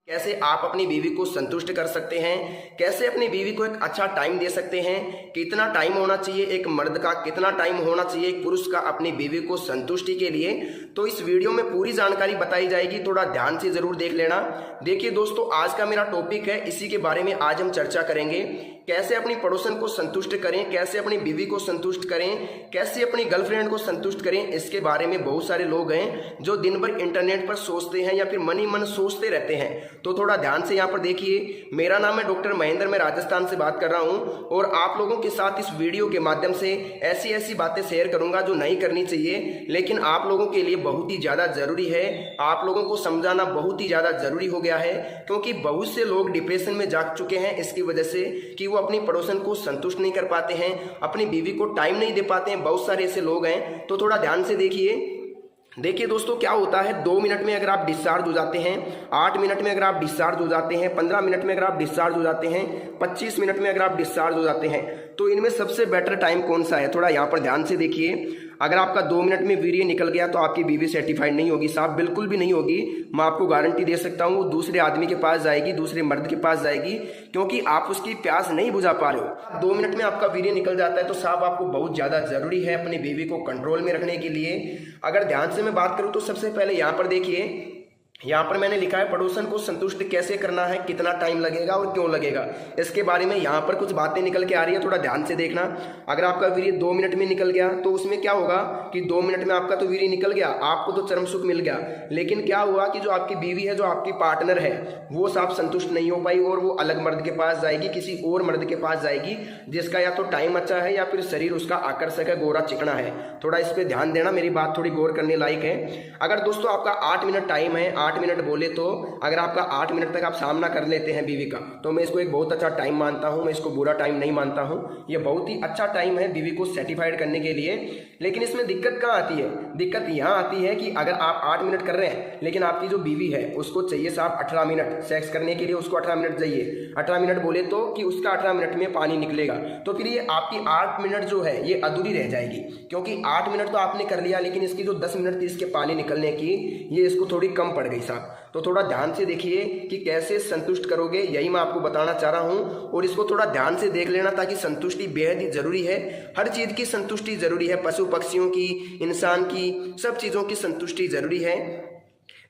कैसे आप अपनी बीवी को संतुष्ट कर सकते हैं, कैसे अपनी बीवी को एक अच्छा टाइम दे सकते हैं, कितना टाइम होना चाहिए एक मर्द का, कितना टाइम होना चाहिए एक पुरुष का अपनी बीवी को संतुष्टि के लिए। तो इस वीडियो में पूरी जानकारी बताई जाएगी, थोड़ा ध्यान से जरूर देख लेना। देखिए दोस्तों, आज का मेरा टॉपिक है, इसी के बारे में आज हम चर्चा करेंगे। कैसे अपनी पड़ोसन को संतुष्ट करें, कैसे अपनी बीवी को संतुष्ट करें, कैसे अपनी गर्लफ्रेंड को संतुष्ट करें। इसके बारे में बहुत सारे लोग हैं जो दिन भर इंटरनेट पर सोचते हैं या फिर मन ही मन सोचते रहते हैं। तो थोड़ा ध्यान से यहाँ पर देखिए। मेरा नाम है डॉक्टर महेंद्र, मैं राजस्थान से बात कर रहा हूँ और आप लोगों के साथ इस वीडियो के माध्यम से ऐसी ऐसी बातें शेयर करूंगा जो नहीं करनी चाहिए, लेकिन आप लोगों के लिए बहुत ही ज़्यादा ज़रूरी है। आप लोगों को समझाना बहुत ही ज़्यादा ज़रूरी हो गया है, क्योंकि बहुत से लोग डिप्रेशन में जा चुके हैं इसकी वजह से कि वो अपनी पड़ोसन को संतुष्ट नहीं कर पाते हैं, अपनी बीवी को टाइम नहीं दे पाते हैं। बहुत सारे ऐसे लोग हैं, तो थोड़ा ध्यान से देखिए दोस्तों, क्या होता है 2 मिनट में अगर आप डिस्चार्ज हो जाते हैं, 8 मिनट में अगर आप डिस्चार्ज हो जाते हैं, 15 मिनट में अगर आप डिस्चार्ज हो जाते हैं, 25 मिनट में अगर आप डिस्चार्ज हो जाते हैं, तो इनमें सबसे बेटर टाइम कौन सा है? थोड़ा यहाँ पर ध्यान से देखिए। अगर आपका 2 मिनट में वीर्य निकल गया तो आपकी बीवी सर्टिफाइड नहीं होगी साहब, बिल्कुल भी नहीं होगी। मैं आपको गारंटी दे सकता हूँ, वो दूसरे आदमी के पास जाएगी, दूसरे मर्द के पास जाएगी, क्योंकि आप उसकी प्यास नहीं बुझा पा रहे हो। 2 मिनट में आपका वीर्य निकल जाता है तो साहब आपको बहुत ज़्यादा ज़रूरी है अपनी बीवी को कंट्रोल में रखने के लिए। अगर ध्यान से मैं बात करूँ तो सबसे पहले यहाँ पर देखिए, यहाँ पर मैंने लिखा है पड़ोसन को संतुष्ट कैसे करना है, कितना टाइम लगेगा और क्यों लगेगा, इसके बारे में यहाँ पर कुछ बातें निकल के आ रही है। थोड़ा ध्यान से देखना। अगर आपका वीर्य 2 मिनट में निकल गया तो उसमें क्या होगा कि 2 मिनट में आपका तो वीर्य निकल गया, आपको तो चरम सुख मिल गया, लेकिन क्या हुआ कि जो आपकी बीवी है, जो आपकी पार्टनर है, वो साफ संतुष्ट नहीं हो पाई और वो अलग मर्द के पास जाएगी, किसी और मर्द के पास जाएगी जिसका या तो टाइम अच्छा है या फिर शरीर उसका आकर्षक है, गोरा चिकना है। थोड़ा इस पर ध्यान देना, मेरी बात थोड़ी गौर करने लायक है। अगर दोस्तों आपका 8 मिनट टाइम है, 8 मिनट बोले तो अगर आपका 8 मिनट तक आप सामना कर लेते हैं बीवी का, तो मैं इसको एक बहुत अच्छा टाइम मानता हूं, मैं इसको बुरा टाइम नहीं मानता हूं। ये बहुत ही अच्छा टाइम है बीवी को सेटिस्फाइड करने के लिए। लेकिन इसमें दिक्कत कहाँ आती है? दिक्कत यहाँ आती है कि अगर आप 8 मिनट कर रहे हैं, लेकिन आपकी जो बीवी है उसको चाहिए साहब 18 मिनट सेक्स करने के लिए, उसको 18 मिनट चाहिए। 18 मिनट बोले तो कि उसका 18 मिनट में पानी निकलेगा, तो फिर ये आपकी 8 मिनट जो है ये अधूरी रह जाएगी, क्योंकि 8 मिनट तो आपने कर लिया, लेकिन इसकी जो 10 मिनट थी इसके पानी निकलने की, ये इसको थोड़ी कम पड़ गई साहब। तो थोड़ा ध्यान से देखिए कि कैसे संतुष्ट करोगे, यही मैं आपको बताना चाह रहा हूं, और इसको थोड़ा ध्यान से देख लेना, ताकि संतुष्टि बेहद ही जरूरी है। हर चीज की संतुष्टि जरूरी है, पशु पक्षियों की, इंसान की, सब चीजों की संतुष्टि जरूरी है।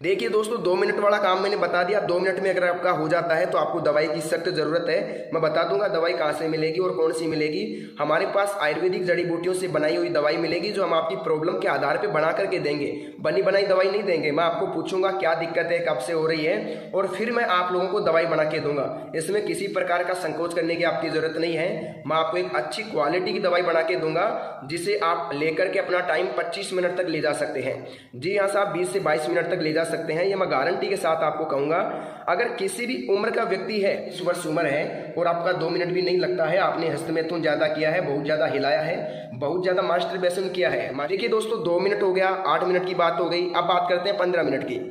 देखिए दोस्तों, 2 मिनट वाला काम मैंने बता दिया। 2 मिनट में अगर आपका हो जाता है तो आपको दवाई की सख्त जरूरत है। मैं बता दूंगा दवाई कहाँ से मिलेगी और कौन सी मिलेगी। हमारे पास आयुर्वेदिक जड़ी बूटियों से बनाई हुई दवाई मिलेगी, जो हम आपकी प्रॉब्लम के आधार पर बना करके देंगे, बनी बनाई दवाई नहीं देंगे। मैं आपको पूछूंगा क्या दिक्कत है, कब से हो रही है, और फिर मैं आप लोगों को दवाई बना के दूंगा। इसमें किसी प्रकार का संकोच करने की आपकी जरूरत नहीं है। मैं आपको एक अच्छी क्वालिटी की दवाई बना के दूंगा, जिसे आप लेकर के अपना टाइम 25 मिनट तक ले जा सकते हैं। जी हाँ साहब, 20 से 22 मिनट तक ले जा सकते हैं, ये मैं गारंटी के साथ आपको कहूंगा। अगर किसी भी उम्र का व्यक्ति है, 20 वर्ष उम्र है, और आपका 2 मिनट भी नहीं लगता है, आपने हस्तमैथुन ज्यादा किया है, बहुत ज्यादा हिलाया है, बहुत ज्यादा मास्टरबेशन किया है। देखिए दोस्तों, 2 मिनट हो गया, 8 मिनट की बात हो गई, अब बात करते हैं 15 मिनट की।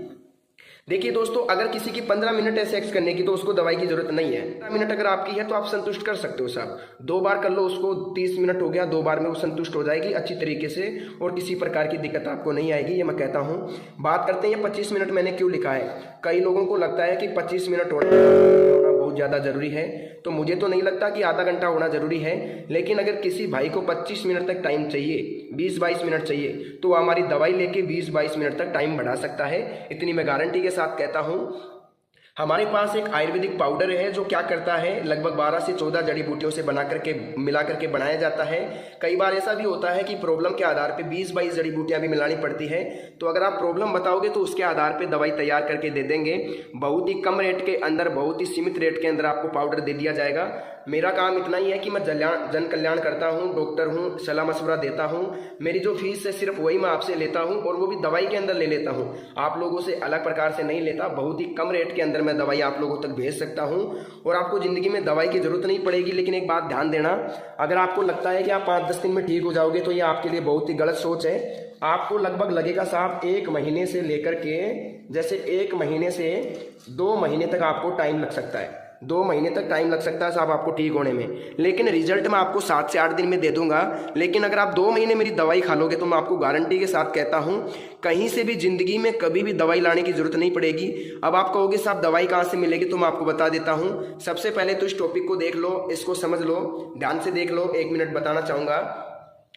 देखिए दोस्तों, अगर किसी की 15 मिनट है सेक्स करने की, तो उसको दवाई की जरूरत नहीं है। 15 मिनट अगर आपकी है तो आप संतुष्ट कर सकते हो साहब। 2 बार कर लो उसको, 30 मिनट हो गया, 2 बार में वो संतुष्ट हो जाएगी अच्छी तरीके से, और किसी प्रकार की दिक्कत आपको नहीं आएगी, ये मैं कहता हूँ। बात करते हैं 25 मिनट मैंने क्यों लिखा है। कई लोगों को लगता है कि 25 मिनट होना बहुत ज़्यादा ज़रूरी है, तो मुझे तो नहीं लगता कि आधा घंटा होना ज़रूरी है। लेकिन अगर किसी भाई को 25 मिनट तक टाइम चाहिए, 20-22 मिनट चाहिए, तो हमारी दवाई लेके 20-22 मिनट तक टाइम बढ़ा सकता है, इतनी मैं गारंटी के साथ कहता हूँ। हमारे पास एक आयुर्वेदिक पाउडर है जो क्या करता है, लगभग 12 से 14 जड़ी बूटियों से बना करके मिला करके बनाया जाता है। कई बार ऐसा भी होता है कि प्रॉब्लम के आधार पे 20-22 जड़ी बूटियां भी मिलानी पड़ती है। तो अगर आप प्रॉब्लम बताओगे तो उसके आधार पे दवाई तैयार करके दे देंगे। बहुत ही कम रेट के अंदर, बहुत ही सीमित रेट के अंदर आपको पाउडर दे दिया जाएगा। मेरा काम इतना ही है कि मैं जन कल्याण करता हूँ, डॉक्टर हूँ, सलाह मशवरा देता हूँ। मेरी जो फीस है सिर्फ वही मैं आपसे लेता हूँ, और वो भी दवाई के अंदर ले लेता हूँ, आप लोगों से अलग प्रकार से नहीं लेता। बहुत ही कम रेट के अंदर मैं दवाई आप लोगों तक भेज सकता हूँ, और आपको जिंदगी में दवाई की जरूरत नहीं पड़ेगी। लेकिन एक बात ध्यान देना, अगर आपको लगता है कि आप 5-10 दिन में ठीक हो जाओगे, तो ये आपके लिए बहुत ही गलत सोच है। आपको लगभग लगेगा साहब 1 महीने से लेकर के, जैसे 1 महीने से 2 महीने तक आपको टाइम लग सकता है। 2 महीने तक टाइम लग सकता है साहब आपको ठीक होने में, लेकिन रिजल्ट मैं आपको 7 से 8 दिन में दे दूंगा। लेकिन अगर आप 2 महीने मेरी दवाई खा लोगे तो मैं आपको गारंटी के साथ कहता हूं कहीं से भी ज़िंदगी में कभी भी दवाई लाने की ज़रूरत नहीं पड़ेगी। अब आप कहोगे साहब दवाई कहाँ से मिलेगी, तो मैं आपको बता देता हूँ। सबसे पहले तो इस टॉपिक को देख लो, इसको समझ लो, ध्यान से देख लो। 1 मिनट बताना चाहूँगा।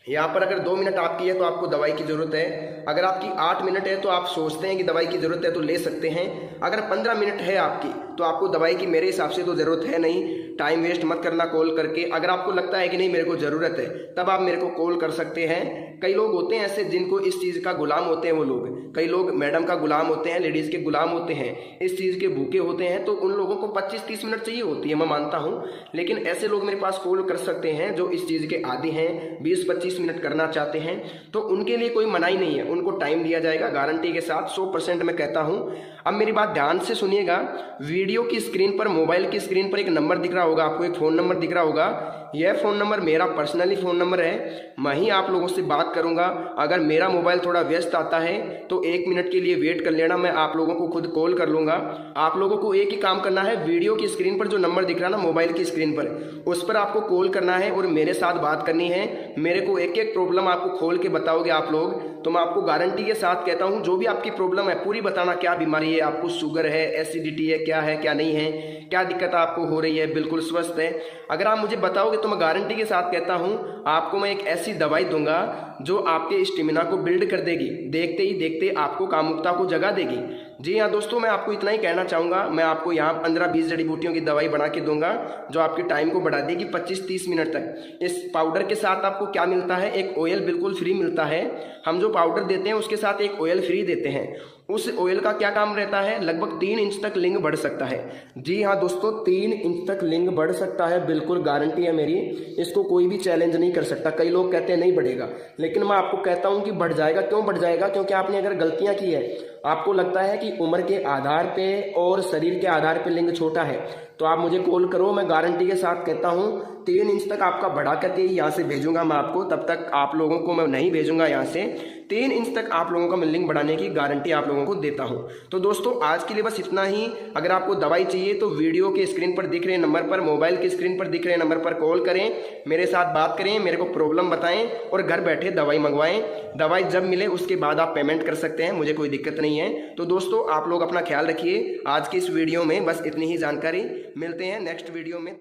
यहाँ पर अगर 2 मिनट आपकी है तो आपको दवाई की ज़रूरत है। अगर आपकी 8 मिनट है तो आप सोचते हैं कि दवाई की ज़रूरत है तो ले सकते हैं। अगर 15 मिनट है आपकी तो आपको दवाई की मेरे हिसाब से तो ज़रूरत है नहीं। टाइम वेस्ट मत करना कॉल करके। अगर आपको लगता है कि नहीं मेरे को ज़रूरत है तब आप मेरे को कॉल कर सकते हैं। कई लोग होते हैं ऐसे जिनको इस चीज़ का गुलाम होते हैं वो लोग। कई लोग मैडम का गुलाम होते हैं, लेडीज़ के गुलाम होते हैं, इस चीज़ के भूखे होते हैं, तो उन लोगों को 25-30 मिनट चाहिए होती है, मैं मानता हूँ। लेकिन ऐसे लोग मेरे पास कॉल कर सकते हैं जो इस चीज़ के आदी हैं, 20-25 मिनट करना चाहते हैं, तो उनके लिए कोई मनाही नहीं है। उनको टाइम दिया जाएगा गारंटी के साथ, 100% मैं कहता हूँ। अब मेरी बात ध्यान से सुनिएगा। वीडियो की स्क्रीन पर, मोबाइल की स्क्रीन पर एक नंबर दिख रहा होगा आपको, एक फ़ोन नंबर दिख रहा होगा। यह फ़ोन नंबर मेरा पर्सनली फ़ोन नंबर है। मैं ही आप लोगों से बात करूंगा। अगर मेरा मोबाइल थोड़ा व्यस्त आता है तो 1 मिनट के लिए वेट कर लेना, मैं आप लोगों को खुद कॉल कर लूँगा। आप लोगों को एक ही काम करना है, वीडियो की स्क्रीन पर जो नंबर दिख रहा है ना मोबाइल की स्क्रीन पर, उस पर आपको कॉल करना है और मेरे साथ बात करनी है। मेरे को एक एक प्रॉब्लम आपको खोल के बताओगे आप लोग तो मैं आपको गारंटी के साथ कहता हूँ जो भी आपकी प्रॉब्लम है पूरी बताना। क्या बीमारी है आपको, शुगर है, एसिडिटी है, क्या है क्या नहीं है, क्या दिक्कत आपको हो रही है, बिल्कुल स्वस्थ है। अगर आप मुझे बताओगे तो मैं गारंटी के साथ कहता हूँ आपको मैं एक ऐसी दवाई दूंगा जो आपके स्टेमिना को बिल्ड कर देगी, देखते ही देखते आपको कामुकता को जगा देगी। जी हाँ दोस्तों, मैं आपको इतना ही कहना चाहूँगा। मैं आपको यहाँ 15-20 जड़ी बूटियों की दवाई बना के दूंगा जो आपके टाइम को बढ़ा देगी 25-30 मिनट तक। इस पाउडर के साथ आपको क्या मिलता है, एक ऑयल बिल्कुल फ्री मिलता है। हम जो पाउडर देते हैं उसके साथ एक ऑयल फ्री देते हैं। उस ऑयल का क्या काम रहता है, लगभग 3 इंच तक लिंग बढ़ सकता है। जी हाँ दोस्तों, 3 इंच तक लिंग बढ़ सकता है, बिल्कुल गारंटी है मेरी। इसको कोई भी चैलेंज नहीं कर सकता। कई लोग कहते हैं नहीं बढ़ेगा, लेकिन मैं आपको कहता हूँ कि बढ़ जाएगा। क्यों बढ़ जाएगा, क्योंकि आपने अगर गलतियाँ की है, आपको लगता है कि उम्र के आधार पे और शरीर के आधार पे लिंग छोटा है, तो आप मुझे कॉल करो। मैं गारंटी के साथ कहता हूँ 3 इंच तक आपका बढ़ा करके यहाँ से भेजूंगा मैं आपको। तब तक आप लोगों को मैं नहीं भेजूंगा यहाँ से। 3 इंच तक आप लोगों का मैं लिंग बढ़ाने की गारंटी आप लोगों को देता हूँ। तो दोस्तों आज के लिए बस इतना ही। अगर आपको दवाई चाहिए तो वीडियो के स्क्रीन पर दिख रहे नंबर पर, मोबाइल की स्क्रीन पर दिख रहे नंबर पर कॉल करें, मेरे साथ बात करें, मेरे को प्रॉब्लम बताएं और घर बैठे दवाई मंगवाएं। दवाई जब मिले उसके बाद आप पेमेंट कर सकते हैं, मुझे कोई दिक्कत नहीं है। तो दोस्तों आप लोग अपना ख्याल रखिए। आज की इस वीडियो में बस इतनी ही जानकारी। मिलते हैं नेक्स्ट वीडियो में।